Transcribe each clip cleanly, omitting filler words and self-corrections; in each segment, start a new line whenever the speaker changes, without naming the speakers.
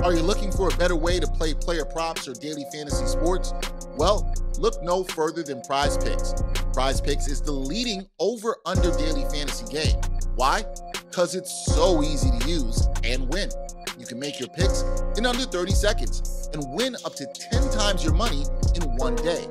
Are you looking for a better way to play player props or daily fantasy sports? Well, look no further than Prize Picks. Prize Picks is the leading over-under daily fantasy game. Why? Because it's so easy to use and win. You can make your picks in under 30 seconds and win up to 10 times your money in one day.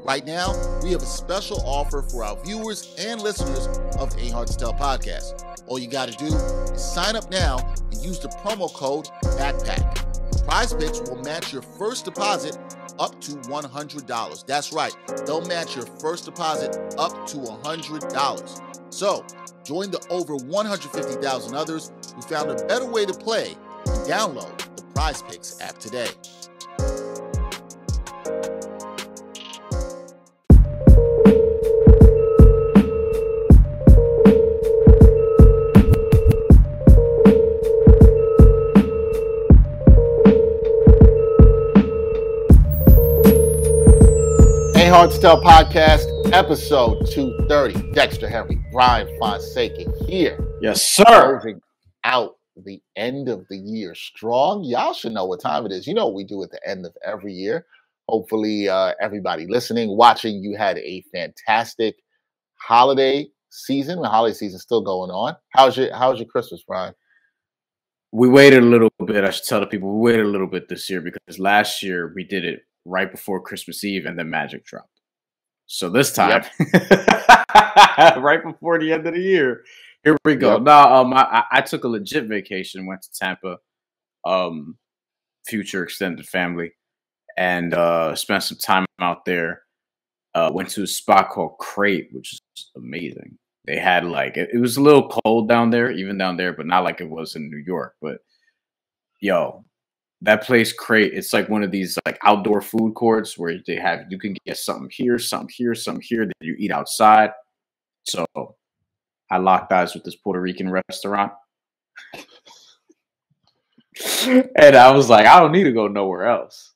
Right now, we have a special offer for our viewers and listeners of the AHTT podcast. All you got to do is sign up now and use the promo code BACKPACK. Prize Picks will match your first deposit up to $100. That's right. They'll match your first deposit up to $100. So, join the over 150,000 others who found a better way to play and download the Prize Picks app today. AHTT podcast, episode 230. Dexter Henry, Bryan Fonseca here.
Yes, sir.
Closing out the end of the year strong. Y'all should know what time it is. You know what we do at the end of every year. Hopefully, everybody listening, watching, you had a fantastic holiday season. The holiday season's still going on. How's your Christmas, Bryan?
We waited a little bit. I should tell the people we waited a little bit this year because last year we did it right before Christmas Eve and then Magic dropped. So this time, right before the end of the year, here we go.
Yep.
No, I took a legit vacation, went to Tampa, future extended family, and spent some time out there. Went to a spot called Crate, which is amazing. They had it was a little cold down there, even down there, but not like it was in New York. But yo, that place Crate, it's like one of these outdoor food courts where you can get something here, something here, something here that you eat outside. So I locked eyes with this Puerto Rican restaurant. And I was like, I don't need to go nowhere else.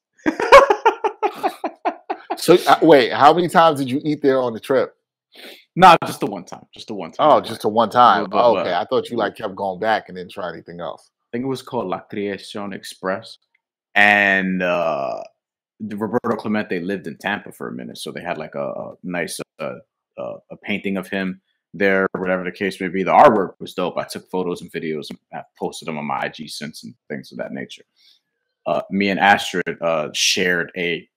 So wait, how many times did you eat there on the trip?
No, just the one time. Just the one time.
Oh, just the one time.
But,
okay, I thought you kept going back and didn't try anything else.
I think it was called La Creación Express. And Roberto Clemente lived in Tampa for a minute. So they had a nice a painting of him there, or whatever the case may be. The artwork was dope. I took photos and videos and I posted them on my IG since and things of that nature. Me and Astrid shared a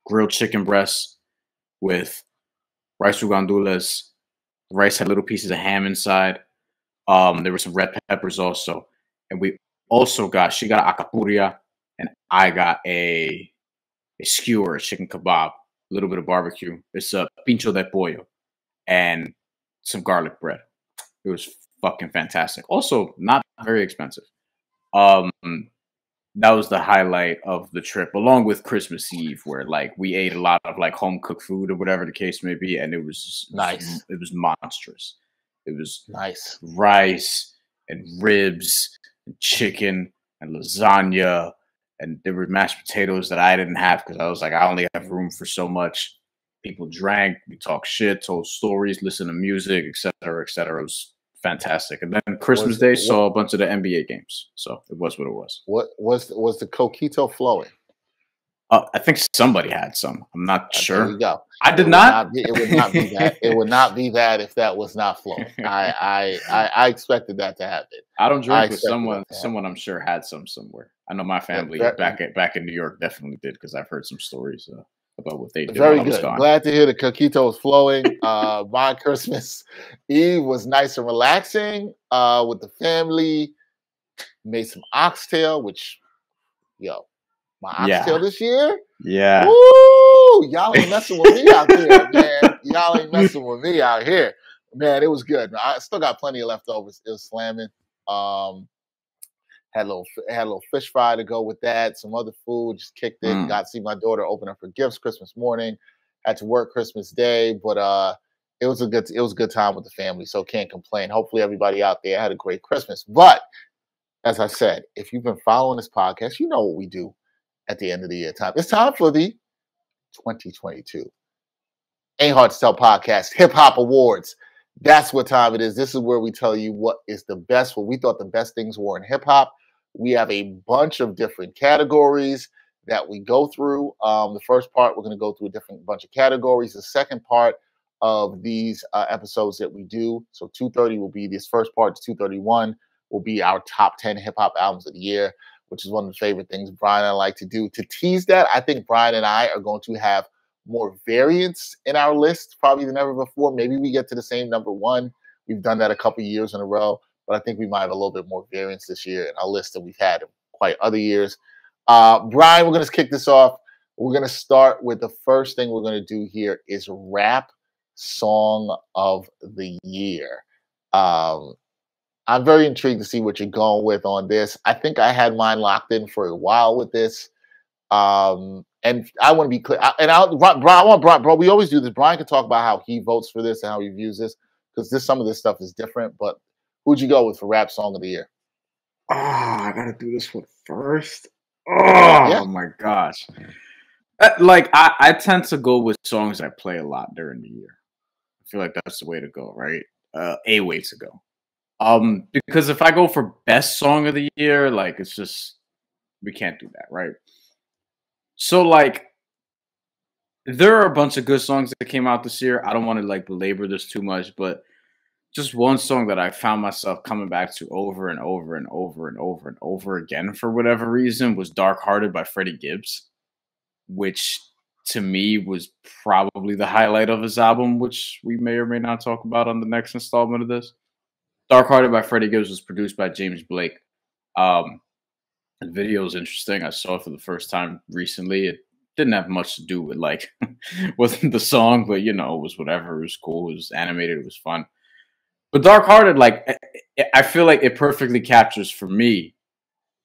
grilled chicken breast with rice gandules. The rice had little pieces of ham inside. There were some red peppers also. And we also she got acapuria, and I got a skewer, a chicken kebab, a little bit of barbecue. It's a pincho de pollo and some garlic bread. It was fucking fantastic. Also, not very expensive. That was the highlight of the trip, along with Christmas Eve, where we ate a lot of home cooked food or whatever the case may be, and it was
nice.
It was monstrous. It was
nice
rice and ribs and chicken and lasagna, and there were mashed potatoes that I didn't have because I was I only have room for so much. People drank, we talked shit, told stories, listened to music, etc., etc. It was fantastic. And then Christmas Day saw a bunch of the NBA games, so it was what it was.
What was the coquito flowing?
I think somebody had some. I'm not sure.
There you go.
I did not.
It would not be that. It would not be that if that was not flowing. I expected that to happen.
I don't drink, but someone I'm sure had some somewhere. I know my family back in New York definitely did because I've heard some stories about what they did.
Very good. Glad to hear the coquito was flowing. My Christmas Eve was nice and relaxing with the family. Made some oxtail, which my oxtail this year.
Yeah.
Woo! Y'all ain't messing with me out there, man. Y'all ain't messing with me out here. Man, it was good. I still got plenty of leftovers. It was slamming. Had a little fish fry to go with that. Some other food. Just kicked it. Got to see my daughter open up her gifts Christmas morning. Had to work Christmas Day, but it was a good time with the family. So can't complain. Hopefully everybody out there had a great Christmas. But as I said, if you've been following this podcast, you know what we do at the end of the year time. It's time for the 2022 Ain't Hard to Tell podcast Hip Hop Awards. That's what time it is. This is where we tell you what is the best, what we thought the best things were in hip hop We have a bunch of different categories that we go through. The first part, we're going to go through a different bunch of categories. The second part of these episodes that we do, so 230 will be this first part, 231 will be our top 10 hip hop albums of the year, which is one of the favorite things Bryan and I like to do. To tease that, I think Bryan and I are going to have more variance in our list probably than ever before. Maybe we get to the same number one. We've done that a couple years in a row, but I think we might have a little bit more variance this year in our list than we've had in quite other years. Bryan, we're going to kick this off. We're going to start with the first thing we're going to do here is rap song of the year. I'm very intrigued to see what you're going with on this. I think I had mine locked in for a while with this. And I want to be clear. Bro, we always do this. Bryan can talk about how he votes for this and how he views this, because some of this stuff is different. But who'd you go with for rap song of the year?
Oh, I gotta do this one first. Oh my gosh. Like I tend to go with songs I play a lot during the year. I feel like that's the way to go, right? A way to go. Because if I go for best song of the year, like it's just we can't do that, right? So like there are a bunch of good songs that came out this year. I don't want to like belabor this too much, but just one song that I found myself coming back to over and over and over and over and over again for whatever reason was Dark Hearted by Freddie Gibbs, which to me was probably the highlight of his album, which we may or may not talk about on the next installment of this. Dark Hearted by Freddie Gibbs was produced by James Blake. The video is interesting. I saw it for the first time recently. It didn't have much to do with like wasn't the song, but you know, it was whatever. It was cool. It was animated. It was fun. But Dark Hearted, like I feel like it perfectly captures for me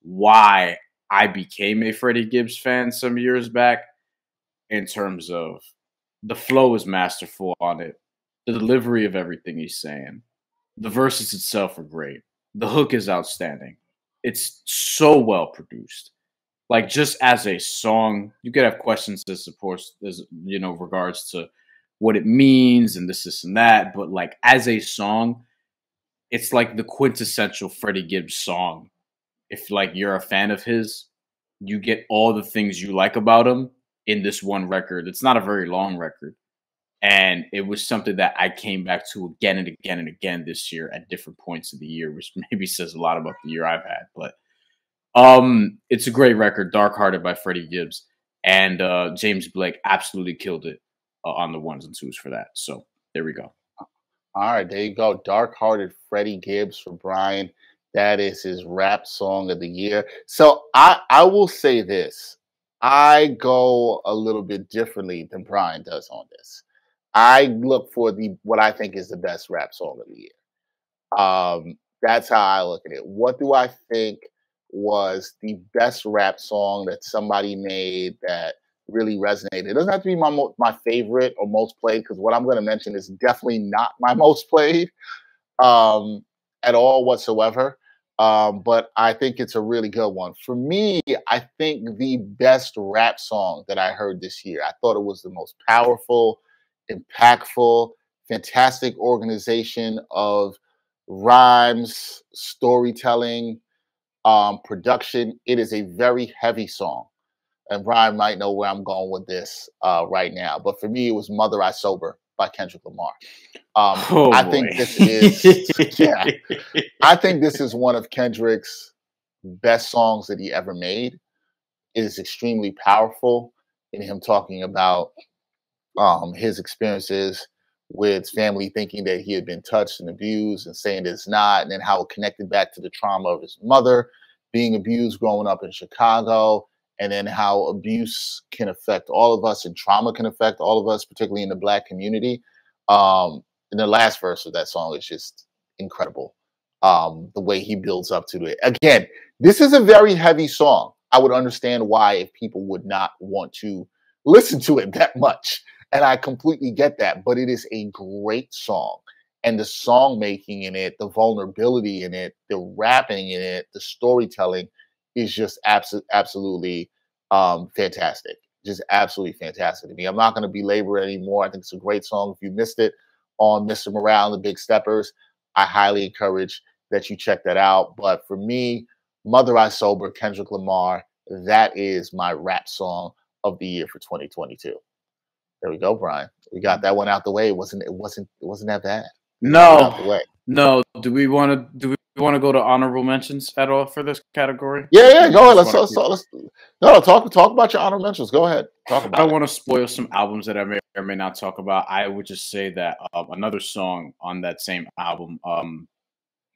why I became a Freddie Gibbs fan some years back. In terms of the flow is masterful on it, the delivery of everything he's saying, the verses itself are great, the hook is outstanding. It's so well produced. Like just as a song, you could have questions that supports, you know, regards to what it means and this and that. But like as a song, it's like the quintessential Freddie Gibbs song. If like you're a fan of his, you get all the things you like about him in this one record. It's not a very long record. And it was something that I came back to again and again and again this year at different points of the year, which maybe says a lot about the year I've had. But it's a great record, Dark Hearted by Freddie Gibbs. And James Blake absolutely killed it on the ones and twos for that. So there we go.
All right, there you go. Dark Hearted Freddie Gibbs for Bryan. That is his rap song of the year. So I will say this. I go a little bit differently than Bryan does on this. I look for what I think is the best rap song of the year. That's how I look at it. What do I think was the best rap song that somebody made that really resonated? It doesn't have to be my favorite or most played, because what I'm going to mention is definitely not my most played at all whatsoever. But I think it's a really good one. For me, I think the best rap song that I heard this year, I thought it was the most powerful, impactful, fantastic organization of rhymes, storytelling, production. It is a very heavy song. And Bryan might know where I'm going with this right now. But for me, it was Mother I Sober by Kendrick Lamar. I think this is, I think this is one of Kendrick's best songs that he ever made. It is extremely powerful in him talking about his experiences with family thinking that he had been touched and abused and saying that it's not, and then how it connected back to the trauma of his mother being abused growing up in Chicago, and then how abuse can affect all of us and trauma can affect all of us, particularly in the Black community. And the last verse of that song is just incredible. The way he builds up to it. Again, this is a very heavy song. I would understand why if people would not want to listen to it that much. And I completely get that. But it is a great song. And the song making in it, the vulnerability in it, the rapping in it, the storytelling is just absolutely fantastic. Just absolutely fantastic to me. I'm not going to belabor it anymore. I think it's a great song. If you missed it on Mr. Morale and the Big Steppers, I highly encourage that you check that out. But for me, Mother I Sober, Kendrick Lamar. That is my rap song of the year for 2022. There we go, Brian. We got that one out the way. It wasn't that bad. We got it out the way.
No. Do we want to go to honorable mentions at all for this category?
Yeah. Go ahead. Let's talk about your honorable mentions. Go ahead. Talk about
I don't want to spoil some albums that I may or may not talk about. I would just say that another song on that same album,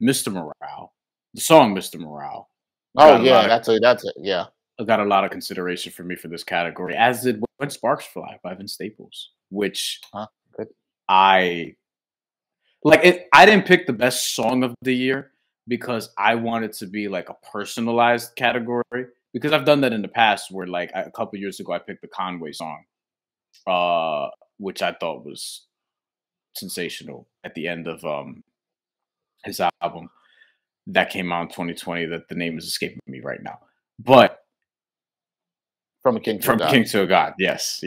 Mr. Morale, the song Mr. Morale.
Oh yeah, that's it. Yeah.
Got a lot of consideration for me for this category, as did When Sparks Fly by Vince Staples, which I like it. I didn't pick the best song of the year because I wanted to be like a personalized category, because I've done that in the past where like a couple years ago I picked the Conway song, which I thought was sensational at the end of his album that came out in 2020 that the name is escaping me right now. But
From a King to
a God. Yes.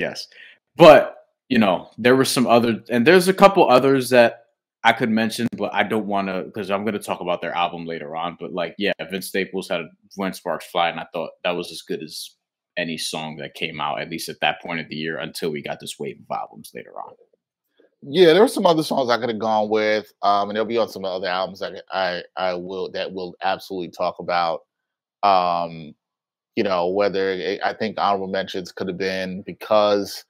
But, you know, there were some other, and there's a couple others that I could mention, but I don't want to, because I'm going to talk about their album later on. But like, yeah, Vince Staples had When Sparks Fly, and I thought that was as good as any song that came out, at least at that point of the year, until we got this wave of albums later on.
Yeah, there were some other songs I could have gone with, and they'll be on some other albums that we'll absolutely talk about. You know, whether I think honorable mentions could have been Because,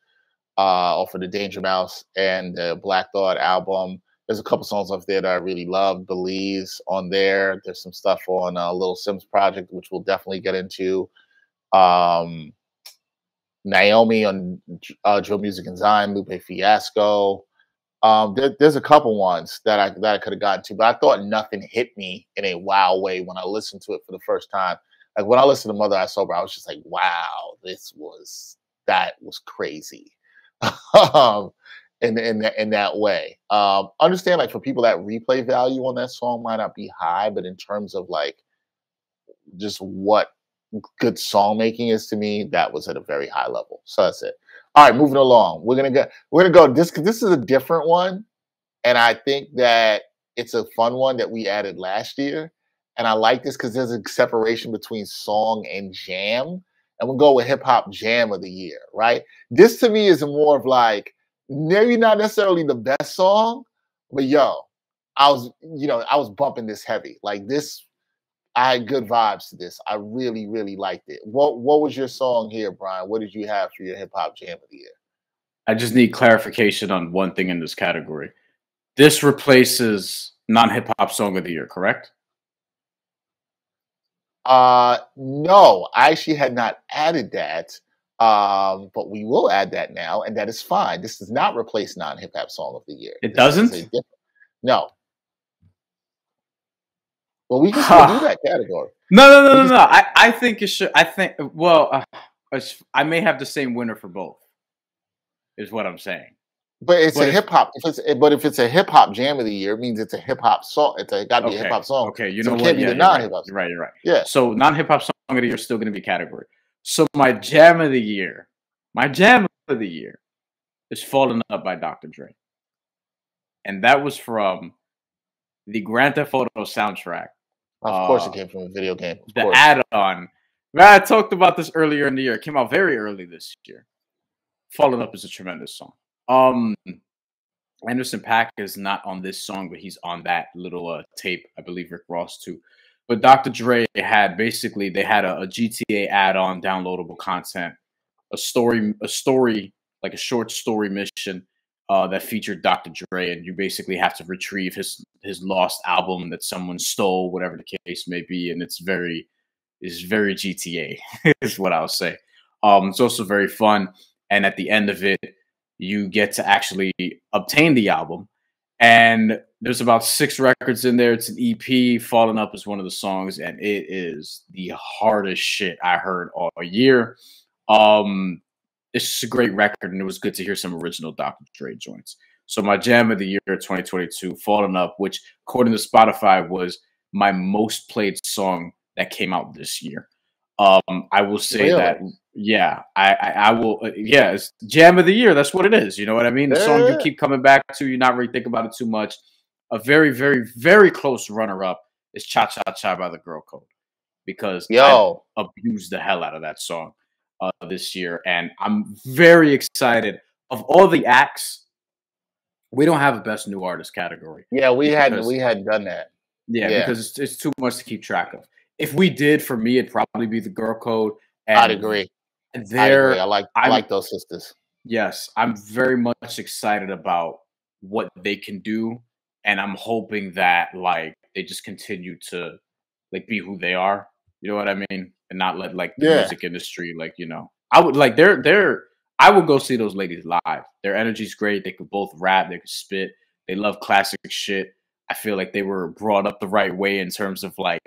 or for the Danger Mouse and the Black Thought album. There's a couple songs off there that I really love. Believe's on there. There's some stuff on Lil Sims Project, which we'll definitely get into. Naomi on Drill Music and Zion, Lupe Fiasco. There's a couple ones that I could have gotten to, but I thought Nothing hit me in a wow way when I listened to it for the first time. Like when I listened to Mother I Sober, I was just like, wow, that was crazy. In that way. Understand, like, for people, that replay value on that song might not be high, but in terms of like just what good song making is to me, that was at a very high level. So that's it. All right, moving along. We're gonna go. This is a different one, and I think that it's a fun one that we added last year. And I like this because there's a separation between song and jam. And we'll go with hip hop jam of the year, right? This to me is more of like, maybe not necessarily the best song, but I was bumping this heavy. Like this, I had good vibes to this. I really, really liked it. What was your song here, Brian? What did you have for your hip hop jam of the year?
I just need clarification on one thing in this category. This replaces non-hip hop song of the year, correct?
No, I actually had not added that. But we will add that now, and that is fine. This does not replace non-hip hop song of the year.
It doesn't?
No. Well, we can still do that category.
No. I think it should. I may have the same winner for both, is what I'm saying.
But it's a hip hop. If it's a hip hop jam of the year, it means it's a hip hop song. It's got to be a hip hop song.
Okay, you know
what?
It
can't be the non-hip hop.
Right. You're right.
Yeah.
So non-hip hop song of the year is still going to be category. So my jam of the year is Falling Up by Dr. Dre. And that was from the Grand Theft Auto soundtrack.
Of course it came from a video game.
The add-on. Man, I talked about this earlier in the year. It came out very early this year. Falling Up is a tremendous song. Anderson .Paak is not on this song, but he's on that little tape. I believe Rick Ross too. But Dr. Dre had basically, they had a GTA add-on downloadable content, a story, like a short story mission that featured Dr. Dre, and you basically have to retrieve his lost album that someone stole, whatever the case may be, and it's very GTA is what I'll say. It's also very fun, and at the end of it, you get to actually obtain the album. And there's about 6 records in there. It's an EP. Falling Up is one of the songs, and it is the hardest shit I heard all year. It's just a great record, and it was good to hear some original Dr. Dre joints. So my jam of the year 2022, Falling Up, which according to Spotify was my most played song that came out this year. I will say that, yeah, I will. Yeah, it's jam of the year. That's what it is. You know what I mean? The song you keep coming back to. You're not really thinking about it too much. A very, very, very close runner-up is Cha Cha Cha by the Girl Code. because I
Yo,
abused the hell out of that song this year, and I'm very excited. Of all the acts, we don't have a best new artist category
yeah, we
because
hadn't done that.
yeah,
Yeah,
because it's too much to keep track of. If we did, for me, it'd probably be the Girl Code,
I'd
and
agree. I'd agree.
there
I
I'm
like those sisters.
yes, I'm very much excited about what they can do, and I'm hoping that like they just continue to like be who they are. You know what I mean? And not let like the
Yeah.
music industry I would like they're I would go see those ladies live. Their energy's great. They could both rap, they could spit. They love classic shit. I feel like they were brought up the right way in terms of like,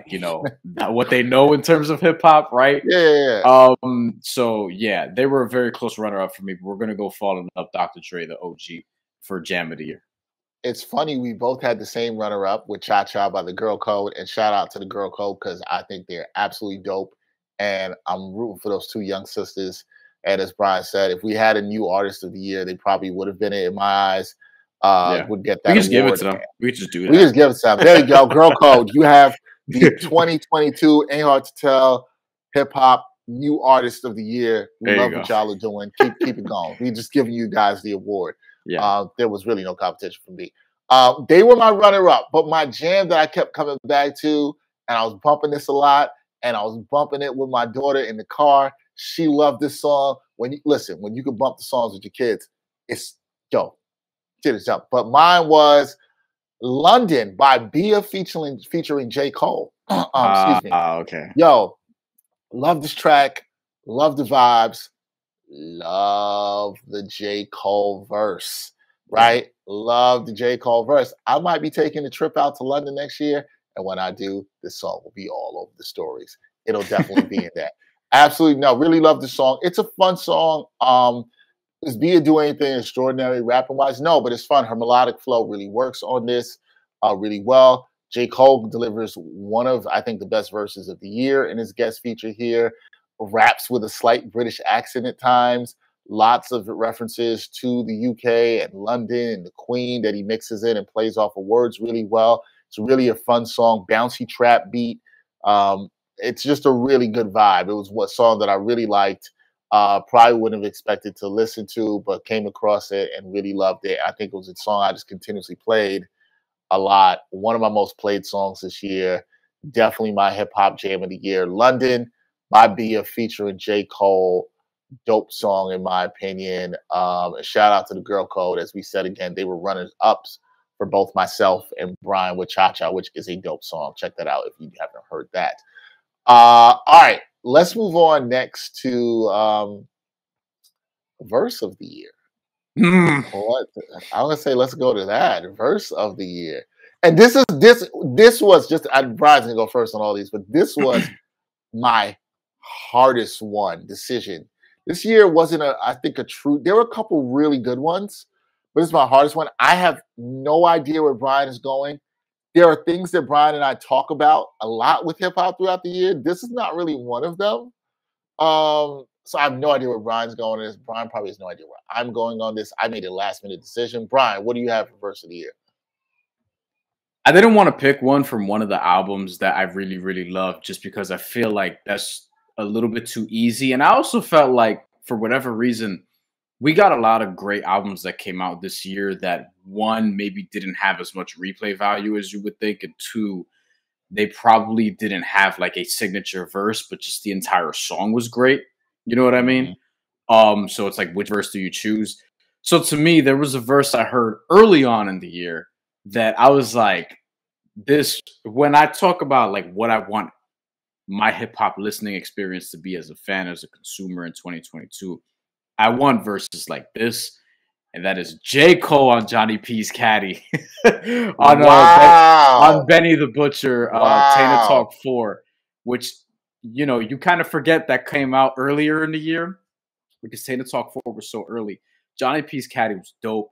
what they know in terms of hip hop, right?
Yeah, yeah, yeah.
So yeah, they were a very close runner up for me, but we're gonna go Fall in Love, Dr. Dre, the OG for Jam of the Year.
It's funny we both had the same runner up with Cha Cha by the Girl Code, and shout out to the Girl Code because I think they're absolutely dope, and I'm rooting for those two young sisters. And as Brian said, if we had a new artist of the year, they probably would have been it in my eyes.
Yeah.
Would get
We
that
can just give it
award.
to them. We can just do
We
that.
just give it some. There you go, Girl Code. You have the 2022 Ain't Hard to Tell Hip Hop New Artist of the Year. We
There you
love
go.
what y'all are doing. Keep it going. We just giving you guys the award.
Yeah.
There was really no competition for me. They were my runner-up, but my jam that I kept coming back to, and I was bumping this a lot, and I was bumping it with my daughter in the car. She loved this song. When you can bump the songs with your kids, it's dope. Shit is dope. But mine was London by Bia featuring J. Cole. Excuse me.
Okay.
Yo, love this track. Love the vibes. Love the J. Cole verse. Right? Love the J. Cole verse. I might be taking a trip out to London next year. And when I do, this song will be all over the stories. It'll definitely be in that. Absolutely. No, really love the song. It's a fun song. Does Bia do anything extraordinary rapping wise? No, but it's fun. Her melodic flow really works on this really well. J. Cole delivers one of, I think, the best verses of the year in his guest feature here. Raps with a slight British accent at times. Lots of references to the UK and London and the Queen that he mixes in and plays off of words really well. It's really a fun song, bouncy trap beat. It's just a really good vibe. It was one song that I really liked. Probably wouldn't have expected to listen to, but came across it and really loved it. I think it was a song I just continuously played a lot. One of my most played songs this year. Definitely my hip hop jam of the year. London by Bia featuring J. Cole. Dope song in my opinion. A shout out to the Girl Code. As we said again, they were runners ups for both myself and Brian with Cha Cha, which is a dope song. Check that out if you haven't heard that. All right, let's move on next to verse of the year. What I'm gonna say, let's go to that verse of the year. And this was just Brian's gonna go first on all these, but this was my hardest decision. This year wasn't I think a true. There were a couple really good ones, but it's my hardest one. I have no idea where Brian is going. There are things that Brian and I talk about a lot with hip hop throughout the year. This is not really one of them. So I have no idea where Brian's going on this. Brian probably has no idea where I'm going on this. I made a last minute decision. Brian, what do you have for verse of the year?
I didn't want to pick one from one of the albums that I really, really love just because I feel like that's a little bit too easy. And I also felt like, for whatever reason, we got a lot of great albums that came out this year that, one, maybe didn't have as much replay value as you would think, and two, they probably didn't have like a signature verse, but just the entire song was great. You know what I mean? So it's like, which verse do you choose? So to me, there was a verse I heard early on in the year that I was like, this, when I talk about like what I want my hip hop listening experience to be as a fan, as a consumer in 2022, I want verses like this. And that is J. Cole on Johnny P's Caddy on Benny the Butcher, Taina Talk 4, which, you kind of forget that came out earlier in the year because Taina Talk 4 was so early. Johnny P's Caddy was dope.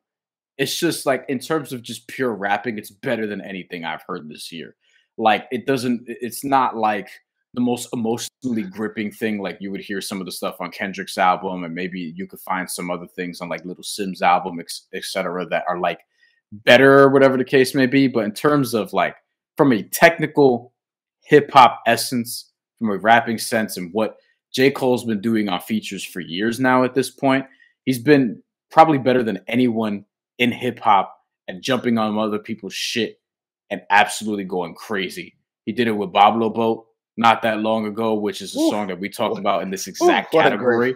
It's just like, in terms of just pure rapping, it's better than anything I've heard this year. Like, it's not like the most emotionally gripping thing like you would hear some of the stuff on Kendrick's album, and maybe you could find some other things on like Little Sim's album, etc., that are like better or whatever the case may be. But in terms of like, from a technical hip hop essence, from a rapping sense and what J. Cole's been doing on features for years now at this point, he's been probably better than anyone in hip hop at jumping on other people's shit and absolutely going crazy. He did it with Pablo Boat not that long ago, which is a song that we talked about in this exact category.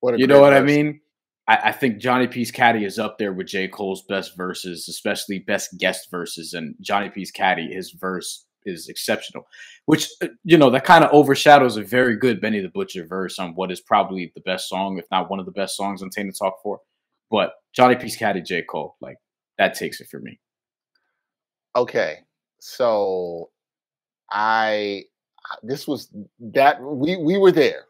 You know what I mean? I think Johnny P's Caddy is up there with J. Cole's best verses, especially best guest verses. And Johnny P's Caddy, his verse is exceptional, which, that kind of overshadows a very good Benny the Butcher verse on what is probably the best song, if not one of the best songs on Tainted Talk 4. But Johnny P's Caddy, J. Cole, like, that takes it for me.
Okay. So this was that we were there.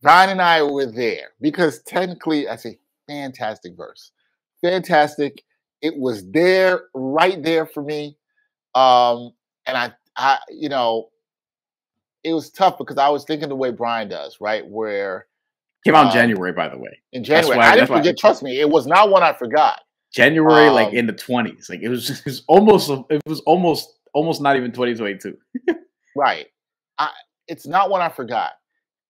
Bryan and I were there because technically that's a fantastic verse. Fantastic. It was there, right there for me. And I it was tough because I was thinking the way Bryan does, right? Where
came out in January, by the way.
In January. I didn't forget, trust me, it was not one I forgot.
January, like in the 20s. Like it was almost not even 2022.
Right. It's not one I forgot.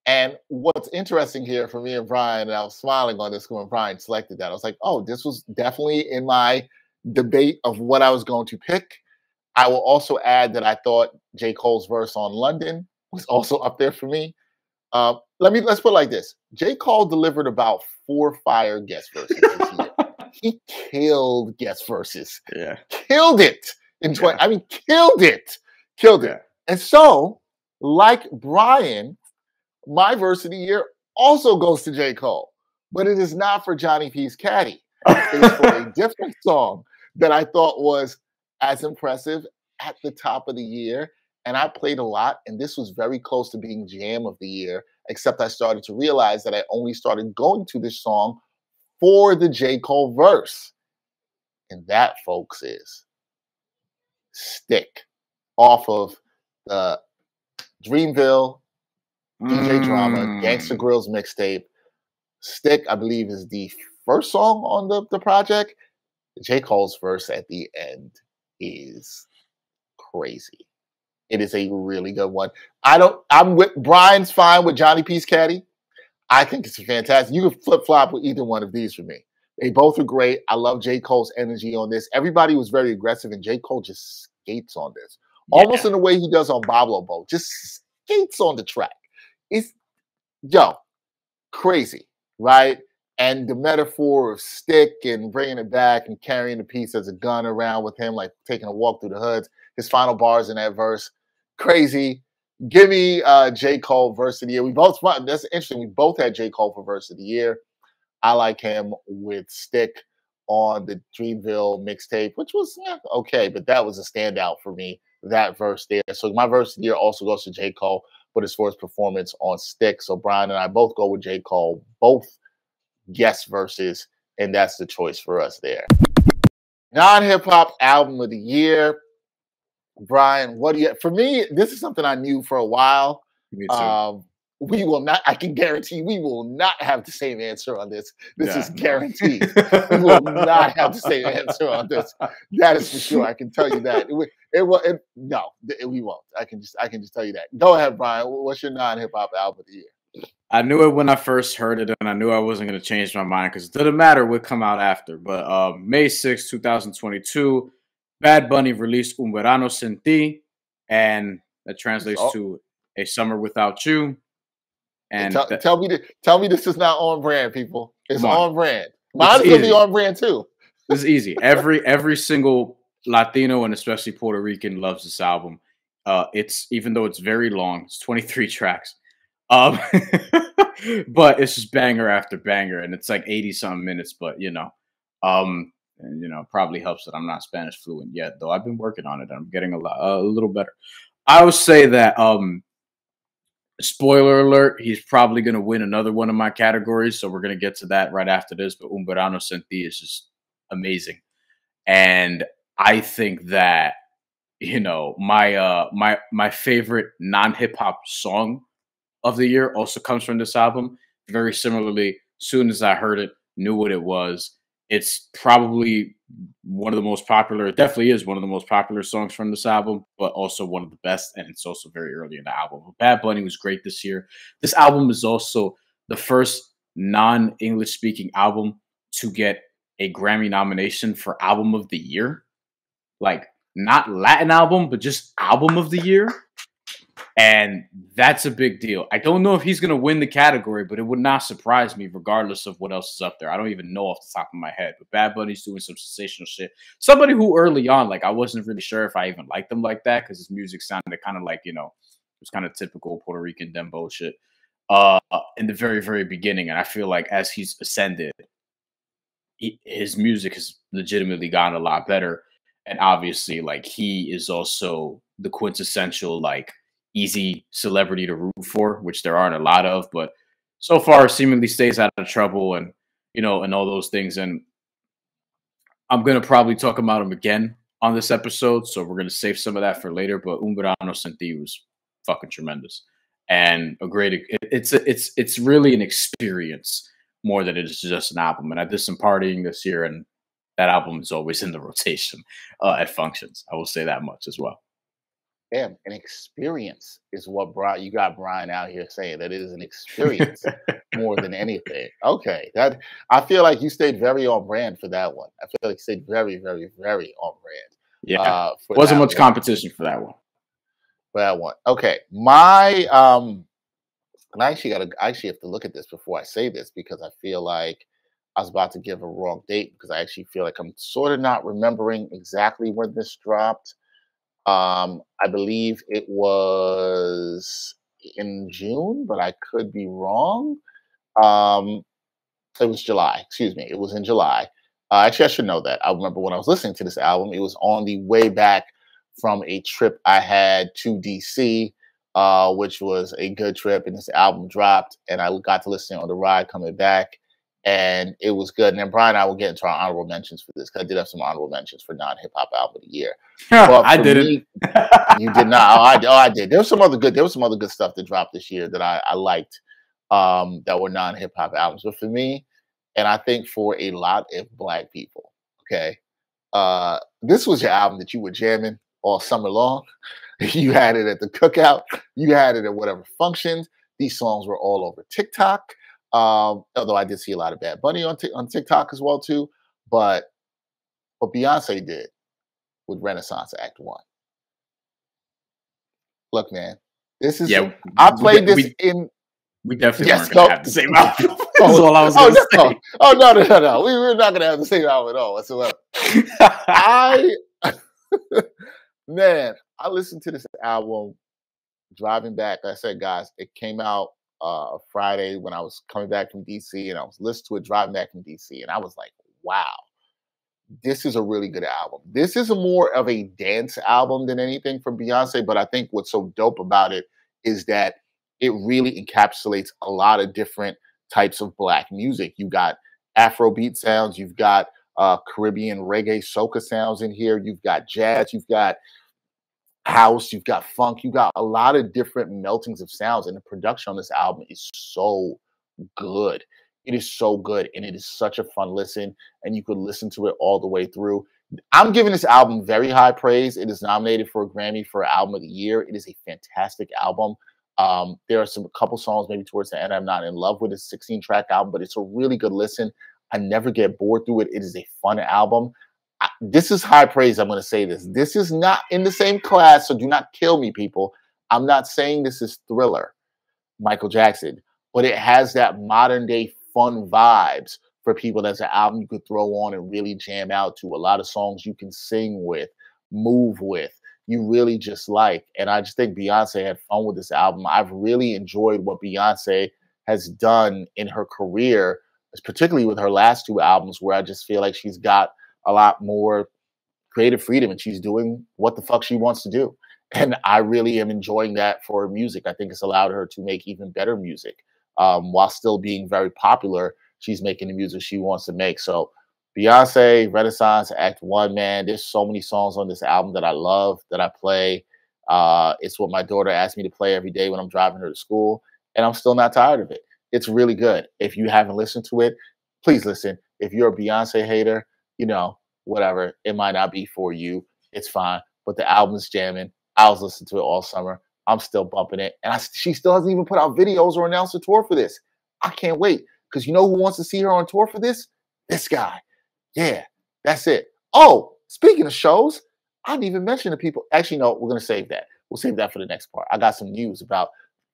And what's interesting here for me and Bryan, and I was smiling on this when Bryan selected that. I was like, oh, this was definitely in my debate of what I was going to pick. I will also add that I thought J. Cole's verse on London was also up there for me. Let's put it like this. J. Cole delivered about 4 fire guest verses this year. He killed guest verses.
Yeah.
Killed it in 20. Yeah. I mean, killed it. Killed it. And so, like Bryan, my verse of the year also goes to J. Cole, but it is not for Johnny P's Caddy. It is for a different song that I thought was as impressive at the top of the year. And I played a lot, and this was very close to being Jam of the Year, except I started to realize that I only started going to this song for the J. Cole verse. And that, folks, is Stick off of the Dreamville DJ Drama, Gangsta Grillz mixtape. Stick, I believe, is the first song on the project. J. Cole's verse at the end is crazy. It is a really good one. I'm with Bryan's fine with Johnny P's Caddy. I think it's fantastic. You can flip-flop with either one of these for me. They both are great. I love J. Cole's energy on this. Everybody was very aggressive, and J. Cole just skates on this. Yeah. Almost in the way he does on Pablo Boat. Just skates on the track. It's, crazy, right? And the metaphor of Stick and bringing it back and carrying the piece as a gun around with him, like taking a walk through the hoods. His final bars in that verse, crazy. Give me J. Cole verse of the year. That's interesting. We both had J. Cole for verse of the year. I like him with Stick on the Dreamville mixtape, which was okay, but that was a standout for me, that verse there. So my verse of the year also goes to J. Cole, but as far as performance on Stick. So Bryan and I both go with J. Cole, both guest verses, and that's the choice for us there. Non-hip-hop album of the year. Bryan, what do you... For me, this is something I knew for a while.
Me too.
We will not, I can guarantee we will not have the same answer on this. This is guaranteed. We will not have the same answer on this. That is for sure. I can tell you that. No, we won't. I can just tell you that. Go ahead, Bryan. What's your non-hip-hop album of the year?
I knew it when I first heard it, and I knew I wasn't going to change my mind because it didn't matter what come out after. But May 6, 2022, Bad Bunny released Un Verano Sin Ti, and that translates to A Summer Without You. And
tell me this is not on brand, people. It's on brand. Mine's gonna be on brand too.
This is easy. Every single Latino and especially Puerto Rican loves this album. It's, even though it's very long, it's 23 tracks. But it's just banger after banger, and it's like 80-something minutes. But probably helps that I'm not Spanish fluent yet, though I've been working on it. I'm getting a little better. I would say that spoiler alert, he's probably going to win another one of my categories, so we're going to get to that right after this. But Un Verano Sin Ti is just amazing, and I think that my favorite non-hip hop song of the year also comes from this album. Very similarly, soon as I heard it, knew what it was. It's probably one of the most popular. It definitely is one of the most popular songs from this album, but also one of the best. And it's also very early in the album. But Bad Bunny was great this year. This album is also the first non-English speaking album to get a Grammy nomination for Album of the Year. Like, not Latin album, but just Album of the Year. And that's a big deal. I don't know if he's going to win the category, but it would not surprise me regardless of what else is up there. I don't even know off the top of my head, but Bad Bunny's doing some sensational shit. Somebody who early on, like, I wasn't really sure if I even liked him like that because his music sounded kind of like, you know, it was kind of typical Puerto Rican dembow shit in the very, very beginning. And I feel like as he's ascended, his music has legitimately gotten a lot better. And obviously, like, he is also the quintessential, like, easy celebrity to root for, which there aren't a lot of, but so far seemingly stays out of trouble and, you know, and all those things. And I'm going to probably talk about him again on this episode, so we're going to save some of that for later, but Un Verano Sin Ti was fucking tremendous. And a great, it's really an experience more than it is just an album. And I did some partying this year, and that album is always in the rotation at functions. I will say that much as well.
Damn, an experience is what you got Bryan out here saying that it is an experience more than anything. Okay, that I feel like you stayed very on brand for that one. I feel like you stayed very, very, very on brand.
Yeah, wasn't much competition for that one.
For that one, okay. My and I actually have to look at this before I say this because I feel like I was about to give a wrong date because I actually feel like I'm sort of not remembering exactly when this dropped. I believe it was in June, but I could be wrong. It was July. Excuse me. It was in July. Actually, I should know that. I remember when I was listening to this album, it was on the way back from a trip I had to DC, which was a good trip. And this album dropped, and I got to listen on the ride coming back. And it was good. And then Bryan and I will get into our honorable mentions for this because I did have some honorable mentions for non-hip hop album of the year.
I didn't.
You did not. I did. There was some other good stuff that dropped this year that I liked that were non-hip hop albums. But for me, and I think for a lot of Black people, okay, this was your album that you were jamming all summer long. You had it at the cookout. You had it at whatever functions. These songs were all over TikTok. Although I did see a lot of Bad Bunny on TikTok as well too, but what Beyonce did with Renaissance Act 1. Look, man, this is. Yeah, I played this in.
We definitely weren't going to have the same album. That's all I was
going
to say.
No. We're not going to have the same album at all whatsoever. Man, I listened to this album driving back. Like I said, guys, it came out Friday when I was coming back from DC, and I was listening to it driving back from DC, and I was like, wow, this is a really good album. This is more of a dance album than anything from Beyonce, but I think what's so dope about it is that it really encapsulates a lot of different types of Black music. You got Afrobeat sounds, you've got Caribbean reggae soca sounds in here, you've got jazz, you've got house, you've got funk, you got a lot of different meltings of sounds, and the production on this album is so good. It is so good, and it is such a fun listen, and you could listen to it all the way through. I'm giving this album very high praise. It is nominated for a Grammy for Album of the Year. It is a fantastic album. There are a couple songs maybe towards the end I'm not in love with. It's a 16-track album, but it's a really good listen. I never get bored through it. It is a fun album. This is high praise. I'm going to say this. This is not in the same class, so do not kill me, people. I'm not saying this is Thriller, Michael Jackson, but it has that modern day fun vibes for people. That's an album you could throw on and really jam out to. A lot of songs you can sing with, move with, you really just like. And I just think Beyonce had fun with this album. I've really enjoyed what Beyonce has done in her career, particularly with her last two albums, where I just feel like she's got a lot more creative freedom and she's doing what the fuck she wants to do. And I really am enjoying that for her music. I think it's allowed her to make even better music. While still being very popular, she's making the music she wants to make. So Beyonce, Renaissance, Act 1, man, there's so many songs on this album that I love, that I play. It's what my daughter asks me to play every day when I'm driving her to school, and I'm still not tired of it. It's really good. If you haven't listened to it, please listen. If you're a Beyonce hater, you know, whatever, it might not be for you. It's fine. But the album's jamming. I was listening to it all summer. I'm still bumping it. And she still hasn't even put out videos or announced a tour for this. I can't wait. Because you know who wants to see her on tour for this? This guy. Yeah, that's it. Oh, speaking of shows, I didn't even mention to people. Actually, no, we're going to save that. We'll save that for the next part. I got some news about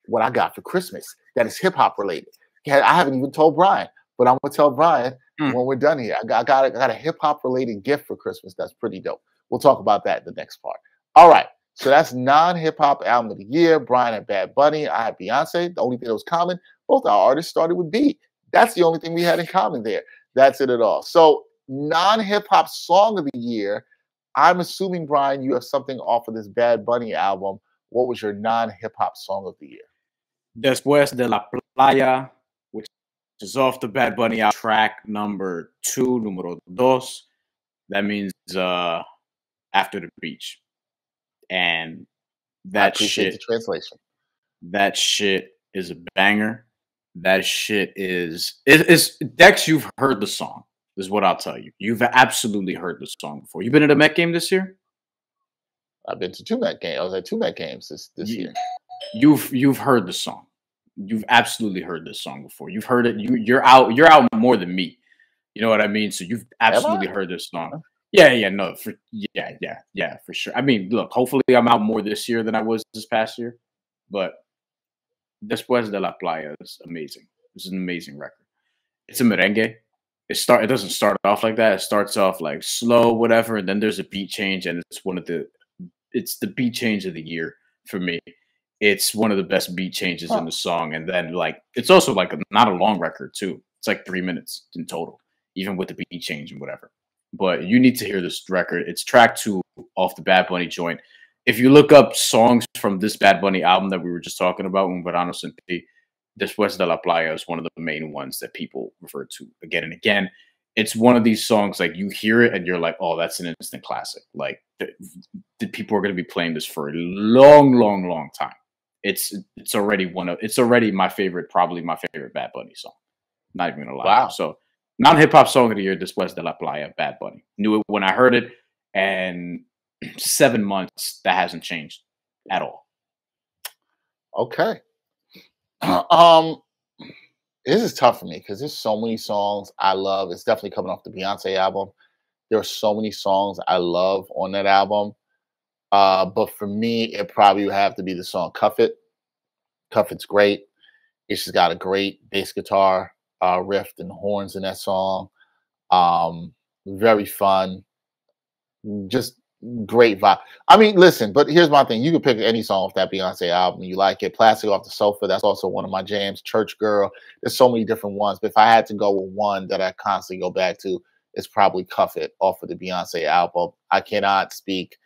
what I got for Christmas that is hip-hop related. Yeah, I haven't even told Bryan, but I'm going to tell Bryan when we're done here. I got a hip-hop related gift for Christmas that's pretty dope. We'll talk about that in the next part. All right. So that's non-hip-hop album of the year. Bryan had Bad Bunny. I had Beyonce. The only thing that was common, both our artists started with B. That's the only thing we had in common there. That's it at all. So non-hip-hop song of the year, I'm assuming, Bryan, you have something off of this Bad Bunny album. What was your non-hip-hop song of the year?
Después de la Playa, which is off the Bad Bunny album, track number 2, número 2. That means after the beach. And that shit,
the translation.
That shit is a banger. That shit is Dex. You've heard the song. This is what I'll tell you. You've absolutely heard the song before. You been at a Met game this year?
I've been to 2 Met games. I was at 2 Met games this year.
You've heard the song. You've absolutely heard this song before. You've heard it. You're out more than me. You know what I mean? So you've absolutely heard this song. Yeah, for sure. I mean, look, hopefully I'm out more this year than I was this past year. But Después de la Playa is amazing. It's an amazing record. It's a merengue. It doesn't start off like that. It starts off like slow, whatever, and then there's a beat change, and it's the beat change of the year for me. It's one of the best beat changes in the song, and then like it's also like not a long record too. It's like 3 minutes in total, even with the beat change and whatever. But you need to hear this record. It's track 2 off the Bad Bunny joint. If you look up songs from this Bad Bunny album that we were just talking about, Un Verano Sin Ti, Después de la Playa is one of the main ones that people refer to again and again. It's one of these songs, like you hear it and you're like, oh, that's an instant classic. Like the people are going to be playing this for a long, long, long time. It's already my favorite, probably my favorite Bad Bunny song. Not even gonna lie.
Wow.
So non-hip-hop song of the year, Después de la Playa, Bad Bunny. Knew it when I heard it, and 7 months, that hasn't changed at all.
Okay. This is tough for me because there's so many songs I love. It's definitely coming off the Beyonce album. There are so many songs I love on that album. But for me, it probably would have to be the song Cuff It. Cuff It's great. It's just got a great bass guitar riff and horns in that song. Very fun. Just great vibe. I mean, listen, but here's my thing. You can pick any song off that Beyonce album. You like it. Plastic Off the Sofa, that's also one of my jams. Church Girl. There's so many different ones. But if I had to go with one that I constantly go back to, it's probably Cuff It off of the Beyonce album. I cannot speak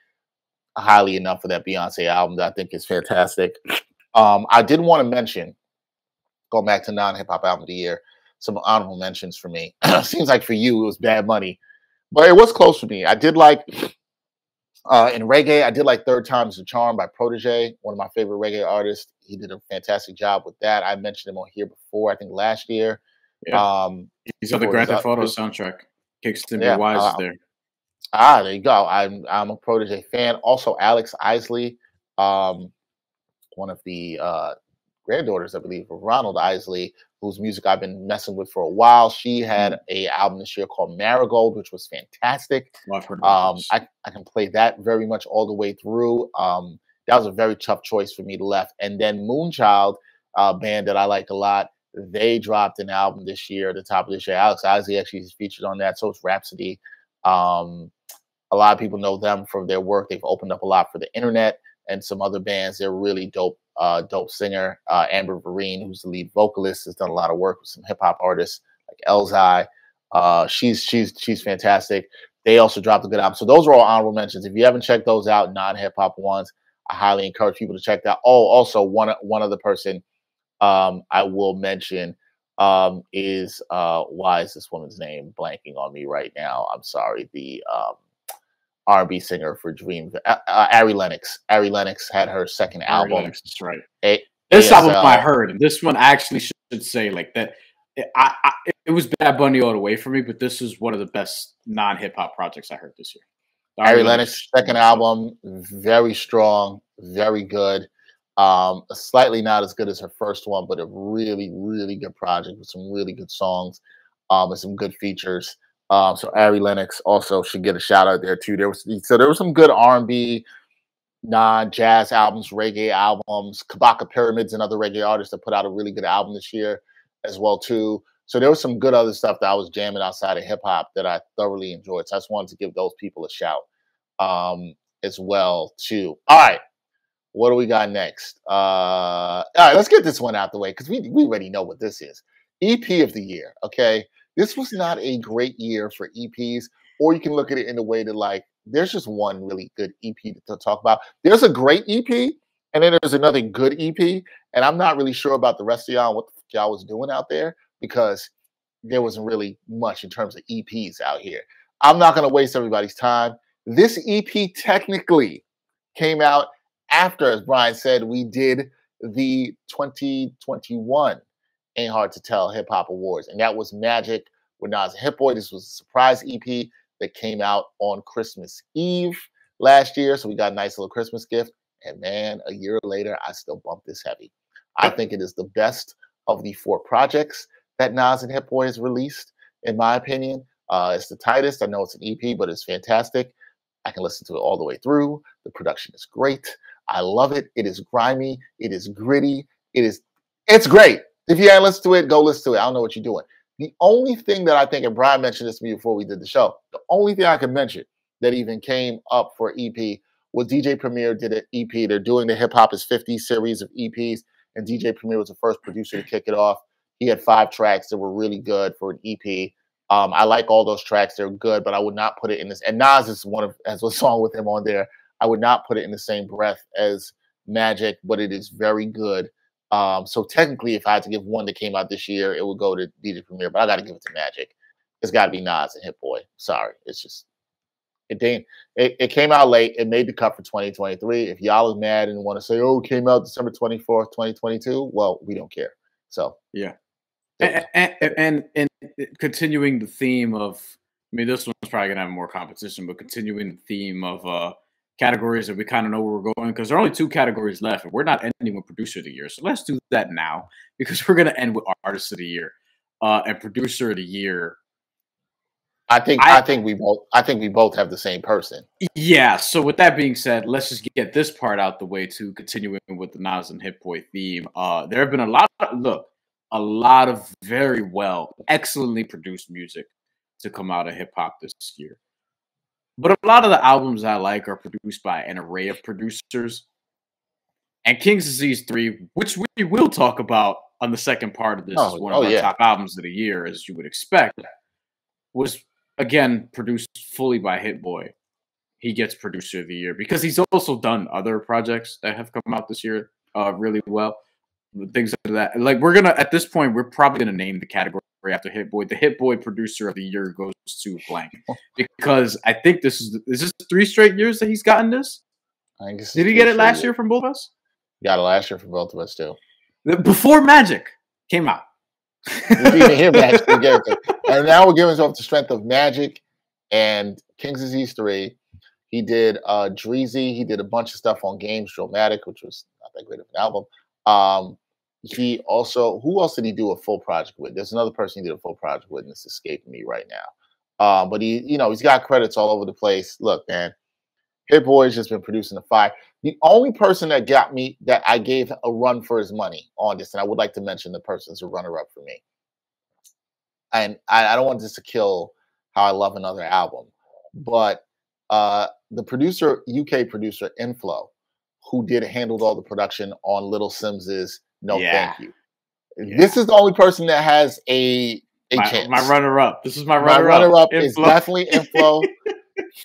highly enough of that Beyonce album that I think is fantastic. I did want to mention, going back to non-hip-hop album of the year, some honorable mentions for me. Seems like for you, it was Bad Bunny. But it was close for me. I did like, in reggae, I did like Third Time's the Charm by Protege, one of my favorite reggae artists. He did a fantastic job with that. I mentioned him on here before, I think last year.
Yeah. He's on the Grand Theft Auto soundtrack. Kingston B. Wise is there.
There you go. I'm a Protege fan. Also, Alex Isley, one of the granddaughters, I believe, of Ronald Isley, whose music I've been messing with for a while. She had an album this year called Marigold, which was fantastic.
Well, I've heard about this.
I can play that very much all the way through. That was a very tough choice for me to left. And then Moonchild, band that I liked a lot, they dropped an album this year at the top of this year. Alex Isley actually is featured on that. So it's Rhapsody. A lot of people know them from their work. They've opened up a lot for the internet and some other bands. They're really dope singer. Amber Vereen, who's the lead vocalist, has done a lot of work with some hip hop artists like Elzai. She's fantastic. They also dropped a good album. So those are all honorable mentions. If you haven't checked those out, non-hip hop ones, I highly encourage people to check that. Oh, also one other person I will mention is why is this woman's name blanking on me right now? I'm sorry. The R&B singer for Dream, Ari Lennox. Ari Lennox had her second album.
Lennox, that's right. This album I heard. This one actually should say like that. It was Bad Bunny all the way for me, but this is one of the best non-hip hop projects I heard this year.
Ari Lennox, second album, very strong, very good. Slightly not as good as her first one, but a really, really good project with some really good songs, and some good features. So Ari Lennox also should get a shout out there too. There was some good R&B, non-jazz albums, reggae albums. Kabaka Pyramids, another reggae artist that put out a really good album this year as well too. So there was some good other stuff that I was jamming outside of hip hop that I thoroughly enjoyed. So I just wanted to give those people a shout as well too. All right, what do we got next? All right, let's get this one out the way because we already know what this is. EP of the year. Okay, this was not a great year for EPs, or you can look at it in a way that like there's just one really good EP to talk about. There's a great EP, and then there's another good EP, and I'm not really sure about the rest of y'all and what the fuck y'all was doing out there because there wasn't really much in terms of EPs out here. I'm not going to waste everybody's time. This EP technically came out after, as Bryan said, we did the 2021 Ain't Hard to Tell Hip Hop Awards, and that was Magic with Nas and Hit Boy. This was a surprise EP that came out on Christmas Eve last year, so we got a nice little Christmas gift. And man, a year later, I still bump this heavy. I think it is the best of the 4 projects that Nas and Hit Boy has released, in my opinion. It's the tightest. I know it's an EP, but it's fantastic. I can listen to it all the way through. The production is great. I love it. It is grimy. It is gritty. It's great. If you haven't listened to it, go listen to it. I don't know what you're doing. The only thing that I think, and Bryan mentioned this to me before we did the show, the only thing I can mention that even came up for EP was DJ Premier did an EP. They're doing the Hip Hop is 50 series of EPs, and DJ Premier was the first producer to kick it off. He had 5 tracks that were really good for an EP. I like all those tracks; they're good, but I would not put it in this. And Nas is has a song with him on there. I would not put it in the same breath as Magic, but it is very good. So technically, if I had to give one that came out this year, it would go to DJ Premier, but I got to give it to Magic. It's got to be Nas and Hit Boy. Sorry, it's just it came out late. It made the cut for 2023. If y'all are mad and want to say, "Oh, it came out December 24th, 2022," well, we don't care. So
yeah. And continuing the theme of, I mean, this one's probably gonna have more competition, but continuing the theme of categories that we kind of know where we're going, because there are only 2 categories left, and we're not ending with Producer of the Year. So let's do that now, because we're gonna end with Artist of the Year and Producer of the Year.
I think we both have the same person.
Yeah. So with that being said, let's just get this part out the way too. Continuing with the Nas and Hit Boy theme, there have been a lot of very excellently produced music to come out of hip hop this year. But a lot of the albums I like are produced by an array of producers. And King's Disease 3, which we will talk about on the second part of this, is one of our top albums of the year, as you would expect, was, again, produced fully by Hit Boy. He gets Producer of the Year because he's also done other projects that have come out this year really well. Things like that. Like, we're going to, at this point, we're probably going to name the category after Hit Boy. The Hit Boy Producer of the Year goes to blank. Because I think is this 3 straight years that he's gotten this? Did he get it last year from both of us?
Got it last year from both of us, too.
Before Magic came out.
We didn't hear Magic again. And now we're giving off the strength of Magic and King's Disease 3. He did Dreezy. He did a bunch of stuff on Games, Dramatic, which was not that great of an album. He also, who else did he do a full project with? There's another person he did a full project with, and it's escaping me right now. But he's got credits all over the place. Look, man, Hit Boy's just been producing the fire. The only person that got me, that I gave a run for his money on this, and I would like to mention the person's a runner-up for me. And I don't want this to kill how I love another album, but the producer, UK producer Inflow, who handled all the production on Little Sims's No Thank You. Yeah. This is the only person that has a chance.
My runner-up. This is my runner-up.
My runner-up is definitely Inflow.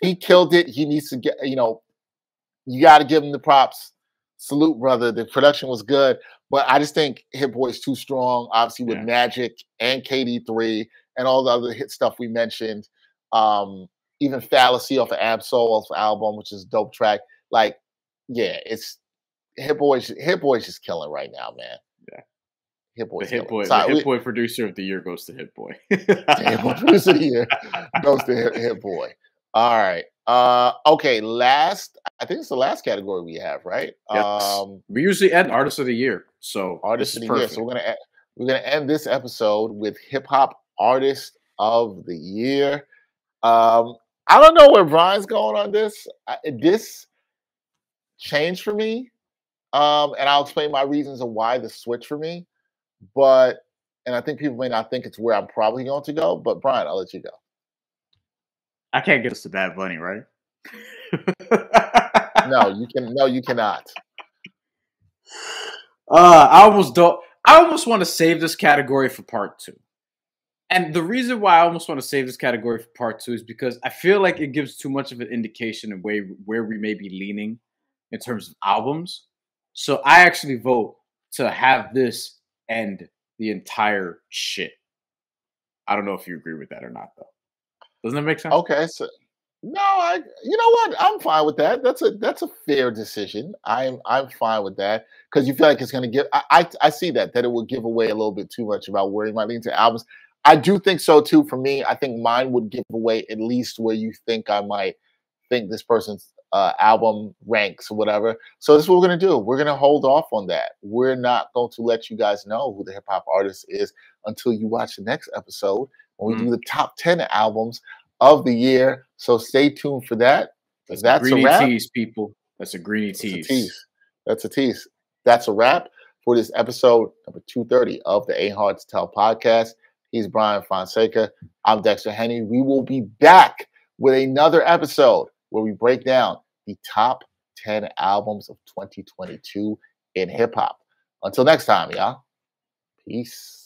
He killed it. He needs to get, you got to give him the props. Salute, brother. The production was good. But I just think Hit Boy's too strong, obviously, with Magic and KD3 and all the other hit stuff we mentioned. Even Fallacy off of Absol album, which is a dope track. Like, yeah, it's Hit Boy's just killing right now, man.
Yeah.
Hit Boy's
The Hit
killing.
Boy,
Sorry,
the Hit Boy producer of the year goes to Hit Boy.
Hit Boy producer of the year goes to Hit Boy. All right. Okay. I think it's the last category we have, right?
Yes. We usually end Artist of the Year, so
Artist
this
of
is
the year.
perfect.
So we're gonna end this episode with Hip Hop Artist of the Year. I don't know where Brian's going on this. This changed for me, and I'll explain my reasons of why the switch for me. And I think people may not think it's where I'm probably going to go. But Brian, I'll let you go.
I can't get us to Bad Bunny, right?
No, you can. No, you cannot.
I almost don't. I almost want to save this category for part 2. And the reason why I almost want to save this category for part 2 is because I feel like it gives too much of an indication of where we may be leaning in terms of albums. So I actually vote to have this end the entire shit. I don't know if you agree with that or not, though. Doesn't that make sense?
Okay, so no, you know what? I'm fine with that. That's a fair decision. I'm fine with that because you feel like it's going to give. I see that it will give away a little bit too much about where you might lean to albums. I do think so too. For me, I think mine would give away at least where you think I might think this person's album ranks or whatever. So this is what we're going to do. We're going to hold off on that. We're not going to let you guys know who the hip hop artist is until you watch the next episode when we do the top 10 albums of the year. So stay tuned for that.
That's
a
greeny
wrap.
tease, people. That's a greeny tease.
That's a tease. That's a wrap for this episode number 230 of the Ain't Hard to Tell podcast. He's Bryan Fonseca. I'm Dexter Henny. We will be back with another episode where we break down the top 10 albums of 2022 in hip hop. Until next time, y'all. Peace.